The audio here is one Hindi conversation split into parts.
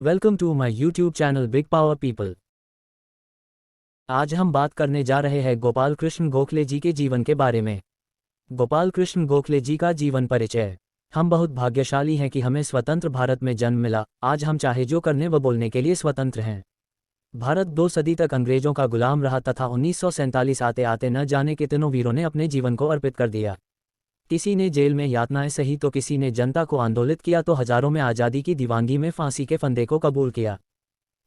Welcome to my YouTube channel big power people. आज हम बात करने जा रहे हैं गोपाल कृष्ण गोखले जी के जीवन के बारे में। गोपाल कृष्ण गोखले जी का जीवन परिचय। हम बहुत भाग्यशाली हैं कि हमें स्वतंत्र भारत में जन्म मिला। आज हम चाहे जो करने व बोलने के लिए स्वतंत्र हैं। भारत 2 सदी तक अंग्रेजों का गुलाम रहा तथा 1947 आते आते न जाने कितनों वीरों ने अपने जीवन को अर्पित कर दिया। किसी ने जेल में यातनाएं सही तो किसी ने जनता को आंदोलित किया तो हजारों में आज़ादी की दीवानगी में फांसी के फंदे को कबूल किया।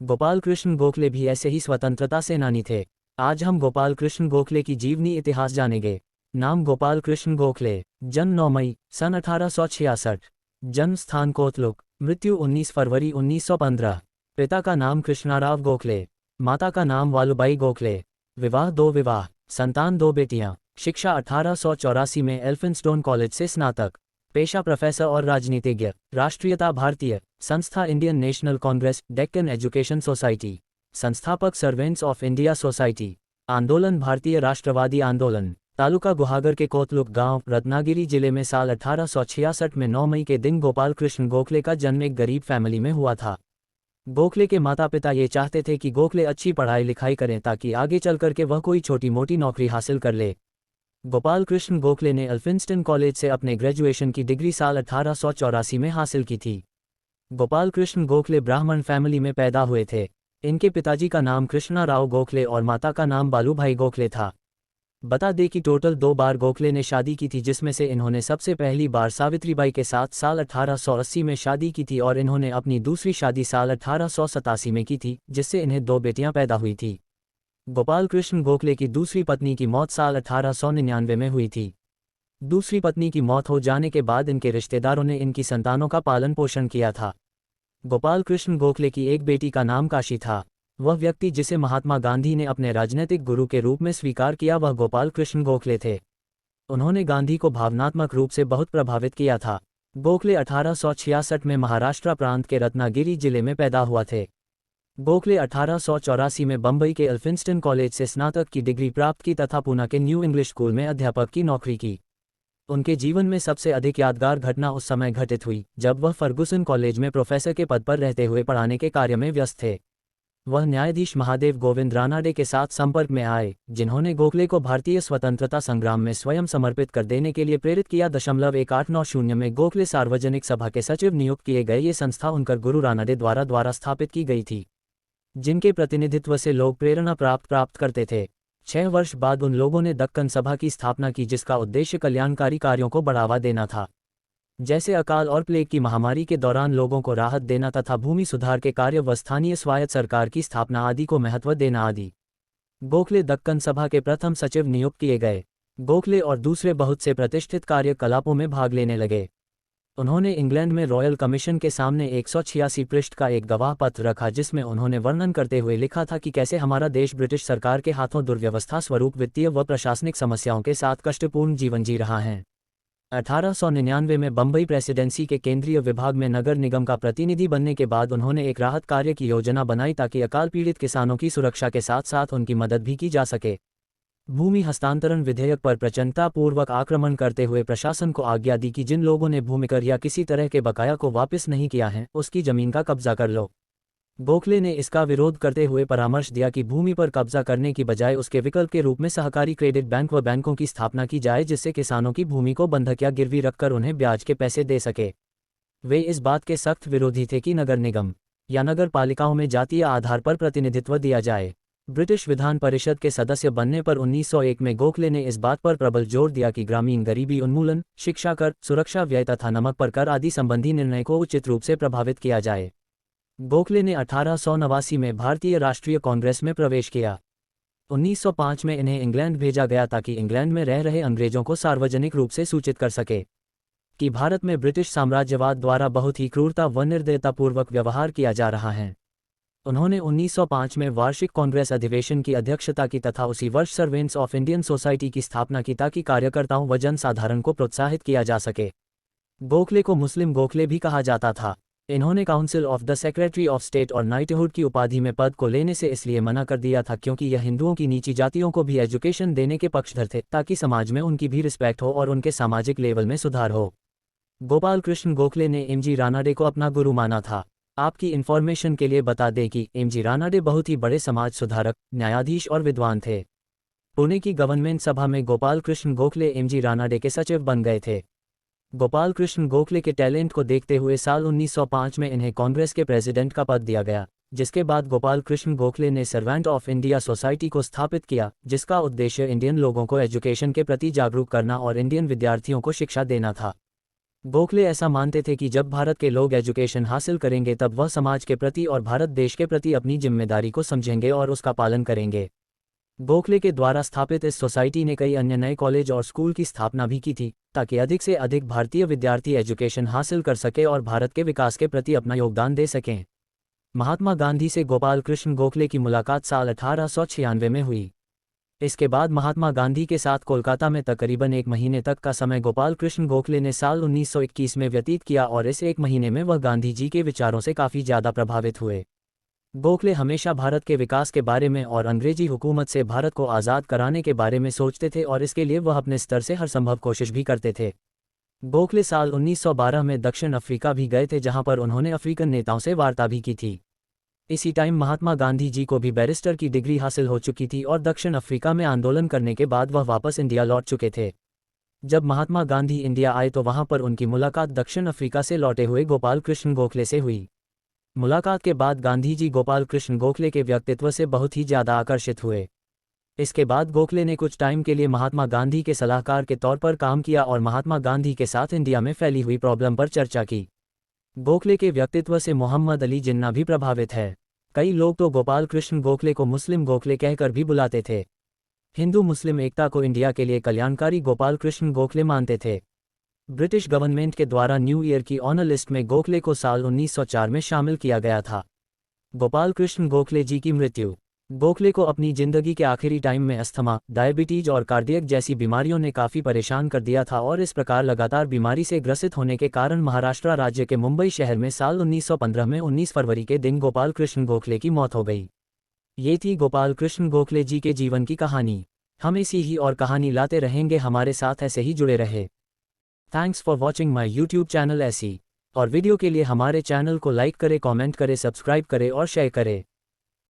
गोपाल कृष्ण गोखले भी ऐसे ही स्वतंत्रता सेनानी थे। आज हम गोपाल कृष्ण गोखले की जीवनी इतिहास जानेंगे। नाम गोपाल कृष्ण गोखले। जन्म 9 मई सन 1866। जन्म स्थान कोतलुक। मृत्यु 19 फरवरी 1915। पिता का नाम कृष्णाराव गोखले, माता का नाम वालुबाई गोखले। विवाह 2 विवाह, संतान 2 बेटियां। शिक्षा 1884 में एल्फिंस्टोन कॉलेज से स्नातक। पेशा प्रोफेसर और राजनीतिज्ञ। राष्ट्रीयता भारतीय। संस्था Indian national Congress, Deccan education society. संस्थापक सर्वेंट्स ऑफ इंडिया सोसाइटी। आंदोलन भारतीय राष्ट्रवादी आंदोलन। तालुका गुहागर के कोतलुक गांव, रत्नागिरी जिले में साल 1866 में 9 मई के दिन गोपाल कृष्ण गोखले का जन्म एक गरीब फैमिली में हुआ था। गोखले के माता पिता ये चाहते थे कि गोखले अच्छी पढ़ाई लिखाई करें ताकि आगे चल करके वह कोई छोटी मोटी नौकरी हासिल कर ले। गोपाल कृष्ण गोखले ने एल्फिंस्टन कॉलेज से अपने ग्रेजुएशन की डिग्री साल 1884 में हासिल की थी। गोपाल कृष्ण गोखले ब्राह्मण फैमिली में पैदा हुए थे। इनके पिताजी का नाम कृष्णाराव गोखले और माता का नाम बालूभाई गोखले था। बता दें कि टोटल 2 बार गोखले ने शादी की थी, जिसमें से इन्होंने सबसे पहली बार सावित्रीबाई के साथ साल 1880 में शादी की थी और इन्होंने अपनी दूसरी शादी साल 1887 में की थी, जिससे इन्हें 2 बेटियां पैदा हुई थी। गोपाल कृष्ण गोखले की दूसरी पत्नी की मौत साल 1899 में हुई थी। दूसरी पत्नी की मौत हो जाने के बाद इनके रिश्तेदारों ने इनकी संतानों का पालन पोषण किया था। गोपाल कृष्ण गोखले की एक बेटी का नाम काशी था। वह व्यक्ति जिसे महात्मा गांधी ने अपने राजनीतिक गुरु के रूप में स्वीकार किया वह गोपाल कृष्ण गोखले थे। उन्होंने गांधी को भावनात्मक रूप से बहुत प्रभावित किया था। गोखले 1866 में महाराष्ट्र प्रांत के रत्नागिरी जिले में पैदा हुआ थे। गोखले 1884 में बम्बई के एल्फिंस्टन कॉलेज से स्नातक की डिग्री प्राप्त की तथा पूना के न्यू इंग्लिश स्कूल में अध्यापक की नौकरी की। उनके जीवन में सबसे अधिक यादगार घटना उस समय घटित हुई जब वह फर्गुसन कॉलेज में प्रोफेसर के पद पर रहते हुए पढ़ाने के कार्य में व्यस्त थे। वह न्यायाधीश महादेव गोविंद रानाडे के साथ संपर्क में आए, जिन्होंने गोखले को भारतीय स्वतंत्रता संग्राम में स्वयं समर्पित कर देने के लिए प्रेरित किया। 1890 में गोखले सार्वजनिक सभा के सचिव नियुक्त किए गए। ये संस्था उनकर गुरु रानाडे द्वारा स्थापित की गई थी, जिनके प्रतिनिधित्व से लोग प्रेरणा प्राप्त करते थे। 6 वर्ष बाद उन लोगों ने दक्कन सभा की स्थापना की, जिसका उद्देश्य कल्याणकारी कार्यों को बढ़ावा देना था, जैसे अकाल और प्लेग की महामारी के दौरान लोगों को राहत देना तथा भूमि सुधार के कार्य व स्थानीय स्वायत्त सरकार की स्थापना आदि को महत्व देना आदि। गोखले दक्कन सभा के प्रथम सचिव नियुक्त किए गए। गोखले और दूसरे बहुत से प्रतिष्ठित कार्यकलापों में भाग लेने लगे। उन्होंने इंग्लैंड में रॉयल कमीशन के सामने 186 पृष्ठ का एक गवाह पत्र रखा, जिसमें उन्होंने वर्णन करते हुए लिखा था कि कैसे हमारा देश ब्रिटिश सरकार के हाथों दुर्व्यवस्था स्वरूप वित्तीय व प्रशासनिक समस्याओं के साथ कष्टपूर्ण जीवन जी रहा है। 1899 में बम्बई प्रेसिडेंसी के केंद्रीय विभाग में नगर निगम का प्रतिनिधि बनने के बाद उन्होंने एक राहत कार्य की योजना बनाई ताकि अकाल पीड़ित किसानों की सुरक्षा के साथ साथ उनकी मदद भी की जा सके। भूमि हस्तांतरण विधेयक पर प्रचंडतापूर्वक आक्रमण करते हुए प्रशासन को आज्ञा दी कि जिन लोगों ने भूमिकर या किसी तरह के बकाया को वापस नहीं किया है उसकी जमीन का कब्जा कर लो। गोखले ने इसका विरोध करते हुए परामर्श दिया कि भूमि पर कब्जा करने की बजाय उसके विकल्प के रूप में सहकारी क्रेडिट बैंक व बैंकों की स्थापना की जाए, जिससे किसानों की भूमि को बंधक या गिरवी रखकर उन्हें ब्याज के पैसे दे सके। वे इस बात के सख्त विरोधी थे कि नगर निगम या नगर पालिकाओं में जातीय आधार पर प्रतिनिधित्व दिया जाए। ब्रिटिश विधान परिषद के सदस्य बनने पर 1901 में गोखले ने इस बात पर प्रबल जोर दिया कि ग्रामीण गरीबी उन्मूलन, शिक्षा कर, सुरक्षा व्यय तथा नमक पर कर आदि संबंधी निर्णय को उचित रूप से प्रभावित किया जाए। गोखले ने 1889 में भारतीय राष्ट्रीय कांग्रेस में प्रवेश किया। 1905 में इन्हें इंग्लैंड भेजा गया ताकि इंग्लैंड में रह रहे अंग्रेजों को सार्वजनिक रूप से सूचित कर सके कि भारत में ब्रिटिश साम्राज्यवाद द्वारा बहुत ही क्रूरता व निर्दयतापूर्वक व्यवहार किया जा रहा है। उन्होंने 1905 में वार्षिक कांग्रेस अधिवेशन की अध्यक्षता की तथा उसी वर्ष सर्वेंट्स ऑफ इंडियन सोसाइटी की स्थापना की ताकि कार्यकर्ताओं व जनसाधारण को प्रोत्साहित किया जा सके। गोखले को मुस्लिम गोखले भी कहा जाता था। इन्होंने council of the secretary of state और नाइटहुड की उपाधि में पद को लेने से इसलिए मना कर दिया था क्योंकि यह हिंदुओं की नीची जातियों को भी एजुकेशन देने के पक्षधर थे ताकि समाज में उनकी भी रिस्पेक्ट हो और उनके सामाजिक लेवल में सुधार हो। गोपाल कृष्ण गोखले ने एमजी रानाडे को अपना गुरु माना था। आपकी इन्फॉर्मेशन के लिए बता दें कि एमजी रानाडे बहुत ही बड़े समाज सुधारक, न्यायाधीश और विद्वान थे। पुणे की गवर्नमेंट सभा में गोपाल कृष्ण गोखले एमजी रानाडे के सचिव बन गए थे। गोपाल कृष्ण गोखले के टैलेंट को देखते हुए साल 1905 में इन्हें कांग्रेस के प्रेसिडेंट का पद दिया गया, जिसके बाद गोपाल कृष्ण गोखले ने सर्वेंट ऑफ इंडिया सोसाइटी को स्थापित किया, जिसका उद्देश्य इंडियन लोगों को एजुकेशन के प्रति जागरूक करना और इंडियन विद्यार्थियों को शिक्षा देना था। गोखले ऐसा मानते थे कि जब भारत के लोग एजुकेशन हासिल करेंगे तब वह समाज के प्रति और भारत देश के प्रति अपनी जिम्मेदारी को समझेंगे और उसका पालन करेंगे। गोखले के द्वारा स्थापित इस सोसाइटी ने कई अन्य नए कॉलेज और स्कूल की स्थापना भी की थी, ताकि अधिक से अधिक भारतीय विद्यार्थी एजुकेशन हासिल कर सके और भारत के विकास के प्रति अपना योगदान दे सकें। महात्मा गांधी से गोपाल कृष्ण गोखले की मुलाकात साल 1896 में हुई। इसके बाद महात्मा गांधी के साथ कोलकाता में तकरीबन 1 महीने तक का समय गोपाल कृष्ण गोखले ने साल 1921 में व्यतीत किया और इस 1 महीने में वह गांधी जी के विचारों से काफ़ी ज़्यादा प्रभावित हुए। गोखले हमेशा भारत के विकास के बारे में और अंग्रेजी हुकूमत से भारत को आज़ाद कराने के बारे में सोचते थे और इसके लिए वह अपने स्तर से हर संभव कोशिश भी करते थे। गोखले साल 1912 में दक्षिण अफ्रीका भी गए थे, जहां पर उन्होंने अफ्रीकन नेताओं से वार्ता भी की थी। इसी टाइम महात्मा गांधी जी को भी बैरिस्टर की डिग्री हासिल हो चुकी थी और दक्षिण अफ्रीका में आंदोलन करने के बाद वह वापस इंडिया लौट चुके थे। जब महात्मा गांधी इंडिया आए तो वहां पर उनकी मुलाकात दक्षिण अफ्रीका से लौटे हुए गोपाल कृष्ण गोखले से हुई। मुलाकात के बाद गांधी जी गोपाल कृष्ण गोखले के व्यक्तित्व से बहुत ही ज़्यादा आकर्षित हुए। इसके बाद गोखले ने कुछ टाइम के लिए महात्मा गांधी के सलाहकार के तौर पर काम किया और महात्मा गांधी के साथ इंडिया में फैली हुई प्रॉब्लम पर चर्चा की। गोखले के व्यक्तित्व से मोहम्मद अली जिन्ना भी प्रभावित है। कई लोग तो गोपाल कृष्ण गोखले को मुस्लिम गोखले कहकर भी बुलाते थे। हिंदू मुस्लिम एकता को इंडिया के लिए कल्याणकारी गोपाल कृष्ण गोखले मानते थे। ब्रिटिश गवर्नमेंट के द्वारा न्यू ईयर की ऑनर लिस्ट में गोखले को साल 1904 में शामिल किया गया था। गोपाल कृष्ण गोखले जी की मृत्यु। गोखले को अपनी जिंदगी के आखिरी टाइम में अस्थमा, डायबिटीज और कार्डियक जैसी बीमारियों ने काफ़ी परेशान कर दिया था और इस प्रकार लगातार बीमारी से ग्रसित होने के कारण महाराष्ट्र राज्य के मुंबई शहर में साल 1915 में 19 फरवरी के दिन गोपाल कृष्ण गोखले की मौत हो गई। ये थी गोपाल कृष्ण गोखले जी के जीवन की कहानी। हम ऐसी ही और कहानी लाते रहेंगे, हमारे साथ ऐसे ही जुड़े रहे। Thanks for watching my YouTube channel ऐसी और वीडियो के लिए हमारे चैनल को लाइक करें, कमेंट करें, सब्सक्राइब करें और शेयर करें।